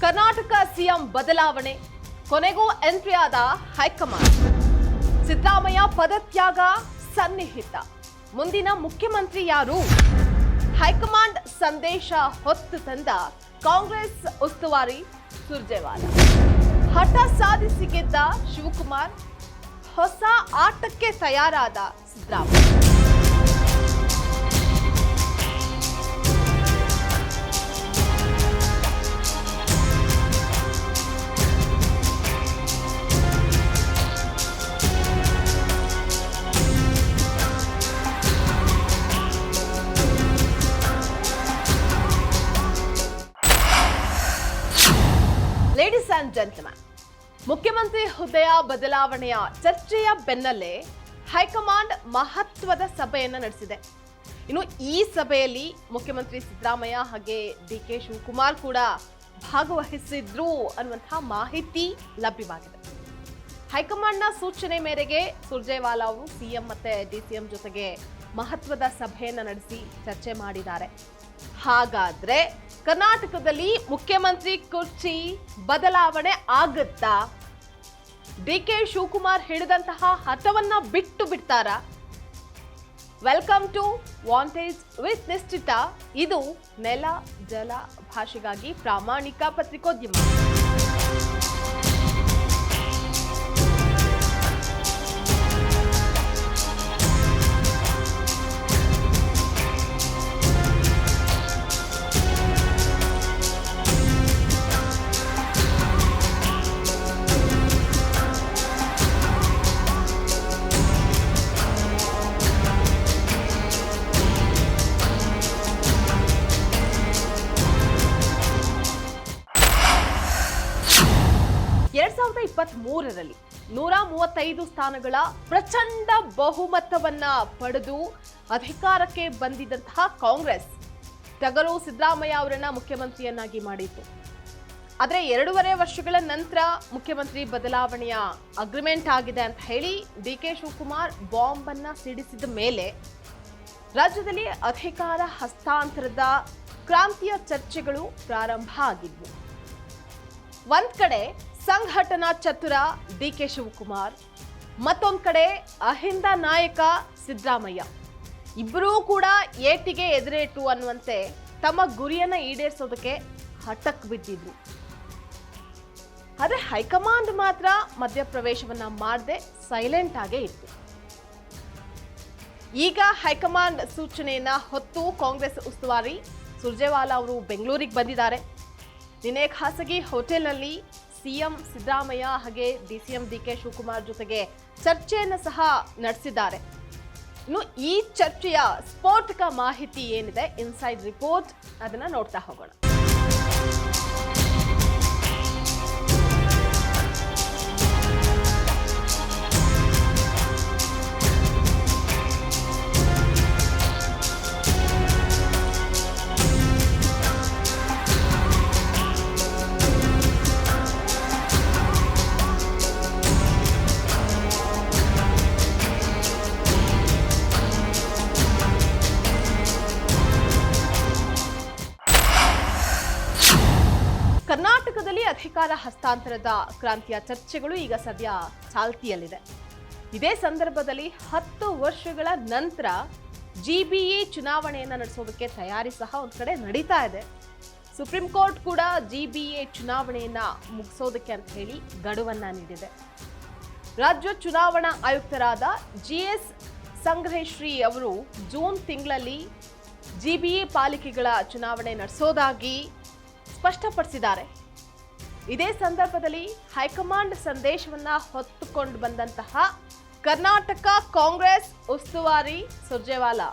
Karnataka CM ಬದಲಾವಣೆ, ಕೊನೆಗೂ entry ಆದ ಹೈಕಮಾಂಡ್. ಸಿದ್ದರಾಮಯ್ಯ ಪದತ್ಯಾಗ ಸನ್ನಿಹಿತ, ಮುಂದಿನ ಮುಖ್ಯಮಂತ್ರಿ ಯಾರು? ಹೈಕಮಾಂಡ್ ಸಂದೇಶ ಹೊತ್ತು ತಂದ ಕಾಂಗ್ರೆಸ್ ಉಸ್ತುವಾರಿ ಸುರ್ಜೇವಾಲ. ಹಠ ಸಾಧಿಸಿ ಗೆದ್ದ ಶಿವಕುಮಾರ್, ಹೊಸ ಆಟಕ್ಕೆ ತಯಾರಾದ ಸಿದ್ದರಾಮಯ್ಯ. ಲೇಡೀಸ್ ಅಂಡ್ ಜೆಂಟಲ್ಮನ್, ಮುಖ್ಯಮಂತ್ರಿ ಹುದ್ದೆಯ ಬದಲಾವಣೆಯ ಚರ್ಚೆಯ ಬೆನ್ನಲ್ಲೇ ಹೈಕಮಾಂಡ್ ಮಹತ್ವದ ಸಭೆಯನ್ನು ನಡೆಸಿದೆ. ಇನ್ನು ಈ ಸಭೆಯಲ್ಲಿ ಮುಖ್ಯಮಂತ್ರಿ ಸಿದ್ದರಾಮಯ್ಯ ಹಾಗೆ ಡಿಕೆ ಶಿವಕುಮಾರ್ ಕೂಡ ಭಾಗವಹಿಸಿದ್ರು ಅನ್ನುವಂತಹ ಮಾಹಿತಿ ಲಭ್ಯವಾಗಿದೆ. ಹೈಕಮಾಂಡ್ನ ಸೂಚನೆ ಮೇರೆಗೆ ಸುರ್ಜೇವಾಲಾ ಅವರು ಸಿಎಂ ಮತ್ತೆ ಡಿಸಿಎಂ ಜೊತೆಗೆ ಮಹತ್ವದ ಸಭೆಯನ್ನು ನಡೆಸಿ ಚರ್ಚೆ ಮಾಡಿದ್ದಾರೆ. ಹಾಗಾದ್ರೆ ಕರ್ನಾಟಕದಲ್ಲಿ ಮುಖ್ಯಮಂತ್ರಿ ಕುರ್ಚಿ ಬದಲಾವಣೆ ಆಗುತ್ತಾ? ಡಿಕೆ ಶಿವಕುಮಾರ್ ಹಿಡಿದಂತಹ ಹಠವನ್ನ ಬಿಟ್ಟು ಬಿಡ್ತಾರಾ? Welcome to Vantage with Nishtita. ಇದು ನೆಲ ಜಲ ಭಾಷೆಗಾಗಿ ಪ್ರಾಮಾಣಿಕ ಪತ್ರಿಕೋದ್ಯಮ. ರಲ್ಲಿ 135 ಸ್ಥಾನಗಳ ಪ್ರಚಂಡ ಬಹುಮತವನ್ನ ಪಡೆದು ಅಧಿಕಾರಕ್ಕೆ ಬಂದಿದ್ದಂತಹ ಕಾಂಗ್ರೆಸ್ ಟಗರು ಸಿದ್ದರಾಮಯ್ಯ ಅವರನ್ನ ಮುಖ್ಯಮಂತ್ರಿಯನ್ನಾಗಿ ಮಾಡಿತ್ತು. ಆದ್ರೆ 2.5 ವರ್ಷಗಳ ನಂತರ ಮುಖ್ಯಮಂತ್ರಿ ಬದಲಾವಣೆಯ ಅಗ್ರಿಮೆಂಟ್ ಆಗಿದೆ ಅಂತ ಹೇಳಿ ಡಿಕೆ ಶಿವಕುಮಾರ್ ಬಾಂಬ್ ಅನ್ನ ಸಿಡಿಸಿದ ಮೇಲೆ ರಾಜ್ಯದಲ್ಲಿ ಅಧಿಕಾರ ಹಸ್ತಾಂತರದ ಕ್ರಾಂತಿಯ ಚರ್ಚೆಗಳು ಪ್ರಾರಂಭ ಆಗಿದ್ವು. ಒಂದ್ ಕಡೆ ಸಂಘಟನಾ ಚತುರ ಡಿಕೆ ಶಿವಕುಮಾರ್, ಮತ್ತೊಂದ್ ಕಡೆ ಅಹಿಂದ ನಾಯಕ ಸಿದ್ದರಾಮಯ್ಯ, ಇಬ್ಬರೂ ಕೂಡ ಏಟಿಗೆ ಎದುರೇಟು ಅನ್ನುವಂತೆ ತಮ್ಮ ಗುರಿಯನ್ನ ಈಡೇರಿಸೋದಕ್ಕೆ ಹಠಕ್ ಬಿದ್ದಿದ್ರು. ಆದ್ರೆ ಹೈಕಮಾಂಡ್ ಮಾತ್ರ ಮಧ್ಯಪ್ರವೇಶವನ್ನ ಮಾಡದೆ ಸೈಲೆಂಟ್ ಆಗೇ ಇತ್ತು. ಈಗ ಹೈಕಮಾಂಡ್ ಸೂಚನೆಯನ್ನ ಹೊತ್ತು ಕಾಂಗ್ರೆಸ್ ಉಸ್ತುವಾರಿ ಸುರ್ಜೇವಾಲಾ ಅವರು ಬೆಂಗಳೂರಿಗೆ ಬಂದಿದ್ದಾರೆ. ನಿನ್ನೆ ಖಾಸಗಿ ಹೋಟೆಲ್ನಲ್ಲಿ ಸಿಎಂ ಸಿದ್ದರಾಮಯ್ಯ ಹಾಗೆ ಡಿಸಿಎಂ ಡಿಕೆ ಶಿವಕುಮಾರ್ ಜೊತೆಗೆ ಚರ್ಚೆಯನ್ನು ಸಹ ನಡೆಸಿದ್ದಾರೆ. ಇನ್ನು ಈ ಚರ್ಚೆಯ ಸ್ಫೋಟಕ ಮಾಹಿತಿ ಏನಿದೆ, ಇನ್ಸೈಡ್ ರಿಪೋರ್ಟ್, ಅದನ್ನ ನೋಡ್ತಾ ಹೋಗೋಣ. ಕರ್ನಾಟಕದಲ್ಲಿ ಅಧಿಕಾರ ಹಸ್ತಾಂತರದ ಕ್ರಾಂತಿಯ ಚರ್ಚೆಗಳು ಈಗ ಸದ್ಯ ಚಾಲ್ತಿಯಲ್ಲಿದೆ. ಇದೇ ಸಂದರ್ಭದಲ್ಲಿ 10 ವರ್ಷಗಳ ನಂತರ ಜಿಬಿಎ ಚುನಾವಣೆಯನ್ನು ನಡೆಸೋದಕ್ಕೆ ತಯಾರಿ ಸಹ ಒಂದ್ ಕಡೆ ನಡೀತಾ ಇದೆ. ಸುಪ್ರೀಂ ಕೋರ್ಟ್ ಕೂಡ ಜಿಬಿಎ ಚುನಾವಣೆಯನ್ನ ಮುಗಿಸೋದಕ್ಕೆ ಅಂತ ಹೇಳಿ ಗಡುವನ್ನ ನೀಡಿದೆ. ರಾಜ್ಯ ಚುನಾವಣಾ ಆಯುಕ್ತರಾದ ಜಿಎಸ್ ಸಂಗ್ರಹಶ್ರೀ ಅವರು ಜೂನ್ ತಿಂಗಳಲ್ಲಿ ಜಿಬಿಎ ಪಾಲಿಕೆಗಳ ಚುನಾವಣೆ ನಡೆಸೋದಾಗಿ ಸ್ಪಷ್ಟಪಡಿಸಿದ್ದಾರೆ. ಇದೇ ಸಂದರ್ಭದಲ್ಲಿ ಹೈಕಮಾಂಡ್ ಸಂದೇಶವನ್ನ ಹೊತ್ತುಕೊಂಡು ಬಂದಂತಹ ಕರ್ನಾಟಕ ಕಾಂಗ್ರೆಸ್ ಉಸ್ತುವಾರಿ ಸುರ್ಜೇವಾಲಾ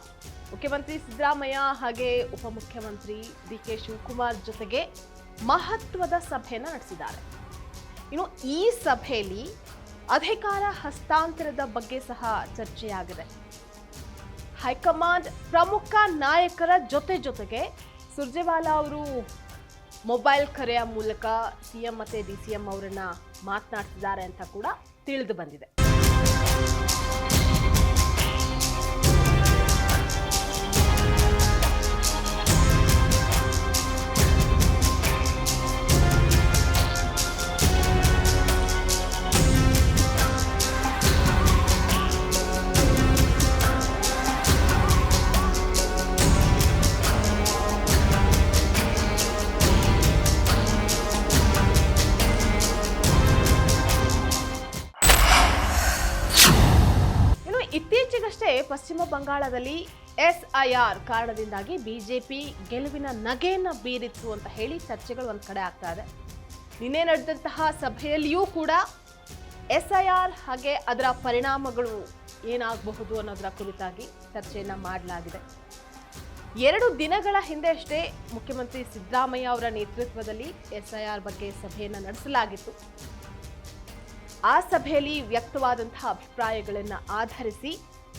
ಮುಖ್ಯಮಂತ್ರಿ ಸಿದ್ದರಾಮಯ್ಯ ಹಾಗೆ ಉಪಮುಖ್ಯಮಂತ್ರಿ ಡಿಕೆ ಶಿವಕುಮಾರ್ ಜೊತೆಗೆ ಮಹತ್ವದ ಸಭೆಯನ್ನು ನಡೆಸಿದ್ದಾರೆ. ಇನ್ನು ಈ ಸಭೆಯಲ್ಲಿ ಅಧಿಕಾರ ಹಸ್ತಾಂತರದ ಬಗ್ಗೆ ಸಹ ಚರ್ಚೆಯಾಗಿದೆ. ಹೈಕಮಾಂಡ್ ಪ್ರಮುಖ ನಾಯಕರ ಜೊತೆಗೆ ಸುರ್ಜೇವಾಲಾ ಅವರು ಮೊಬೈಲ್ ಕರೆಯ ಮೂಲಕ ಸಿಎಂ ಮತ್ತೆ ಡಿಸಿಎಂ ಅವರನ್ನ ಮಾತನಾಡ್ತಿದ್ದಾರೆ ಅಂತ ಕೂಡ ತಿಳಿದು ಬಂದಿದೆ. ಪಶ್ಚಿಮ ಬಂಗಾಳದಲ್ಲಿ SIR ಕಾರಣದಿಂದಾಗಿ ಬಿಜೆಪಿ ಗೆಲುವಿನ ನಗೆಯನ್ನ ಬೀರಿತ್ತು ಅಂತ ಹೇಳಿ ಚರ್ಚೆಗಳು ಒಂದ್ ಕಡೆ ಆಗ್ತಾ ಇದೆ. ನಿನ್ನೆ ನಡೆದಂತಹ ಸಭೆಯಲ್ಲಿಯೂ ಕೂಡ SIR ಹಾಗೆ ಅದರ ಪರಿಣಾಮಗಳು ಏನಾಗಬಹುದು ಅನ್ನೋದರ ಕುರಿತಾಗಿ ಚರ್ಚೆಯನ್ನ ಮಾಡಲಾಗಿದೆ. 2 ದಿನಗಳ ಹಿಂದೆ ಅಷ್ಟೇ ಮುಖ್ಯಮಂತ್ರಿ ಸಿದ್ದರಾಮಯ್ಯ ಅವರ ನೇತೃತ್ವದಲ್ಲಿ SIR ಬಗ್ಗೆ ಸಭೆಯನ್ನ ನಡೆಸಲಾಗಿತ್ತು. ಆ ಸಭೆಯಲ್ಲಿ ವ್ಯಕ್ತವಾದಂತಹ ಅಭಿಪ್ರಾಯಗಳನ್ನು ಆಧರಿಸಿ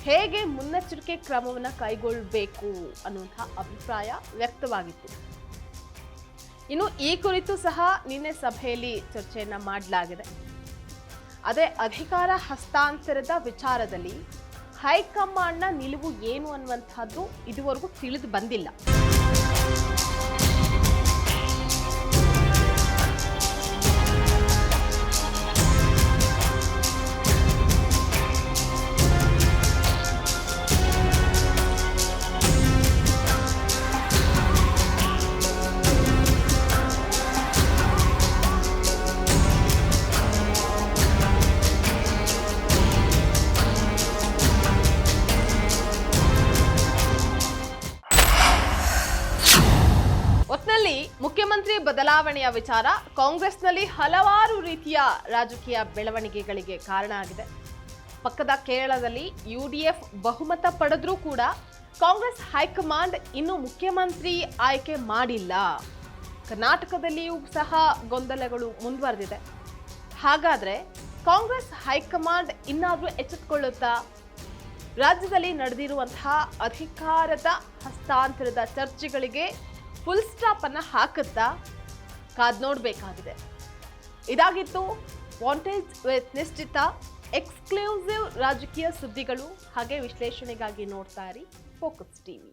ಹೇಗೆ ಮುನ್ನೆಚ್ಚರಿಕೆ ಕ್ರಮವನ್ನು ಕೈಗೊಳ್ಳಬೇಕು ಅನ್ನುವಂತಹ ಅಭಿಪ್ರಾಯ ವ್ಯಕ್ತವಾಗಿತ್ತು. ಇನ್ನು ಈ ಕುರಿತು ಸಹ ನಿನ್ನೆ ಸಭೆಯಲ್ಲಿ ಚರ್ಚೆಯನ್ನ ಮಾಡಲಾಗಿದೆ. ಅದೇ ಅಧಿಕಾರ ಹಸ್ತಾಂತರದ ವಿಚಾರದಲ್ಲಿ ಹೈಕಮಾಂಡ್ನ ನಿಲುವು ಏನು ಅನ್ನುವಂಥದ್ದು ಇದುವರೆಗೂ ತಿಳಿದು ಬಂದಿಲ್ಲ. ಒಟ್ನಲ್ಲಿ ಮುಖ್ಯಮಂತ್ರಿ ಬದಲಾವಣೆಯ ವಿಚಾರ ಕಾಂಗ್ರೆಸ್ನಲ್ಲಿ ಹಲವಾರು ರೀತಿಯ ರಾಜಕೀಯ ಬೆಳವಣಿಗೆಗಳಿಗೆ ಕಾರಣ ಆಗಿದೆ. ಪಕ್ಕದ ಕೇರಳದಲ್ಲಿ UDF ಬಹುಮತ ಪಡೆದ್ರೂ ಕೂಡ ಕಾಂಗ್ರೆಸ್ ಹೈಕಮಾಂಡ್ ಇನ್ನೂ ಮುಖ್ಯಮಂತ್ರಿ ಆಯ್ಕೆ ಮಾಡಿಲ್ಲ. ಕರ್ನಾಟಕದಲ್ಲಿಯೂ ಸಹ ಗೊಂದಲಗಳು ಮುಂದುವರೆದಿದೆ. ಹಾಗಾದ್ರೆ ಕಾಂಗ್ರೆಸ್ ಹೈಕಮಾಂಡ್ ಇನ್ನಾದ್ರೂ ಎಚ್ಚೆತ್ತುಕೊಳ್ಳುತ್ತಾ? ರಾಜ್ಯದಲ್ಲಿ ನಡೆದಿರುವಂತಹ ಅಧಿಕಾರದ ಹಸ್ತಾಂತರದ ಚರ್ಚೆಗಳಿಗೆ ಫುಲ್ ಸ್ಟಾಪ್ ಅನ್ನ ಹಾಕುತ್ತಾ? ಕಾದ್ ನೋಡಬೇಕಾಗಿದೆ. ಇದಾಗಿತ್ತು ವಾಂಟೇಜ್ ವಿತ್ ನಿಶ್ಚಿತ. ಎಕ್ಸ್ಕ್ಲೂಸಿವ್ ರಾಜಕೀಯ ಸುದ್ದಿಗಳು ಹಾಗೆ ವಿಶ್ಲೇಷಣೆಗಾಗಿ ನೋಡ್ತಾ ಇರಿ ಫೋಕಸ್ ಟಿವಿ.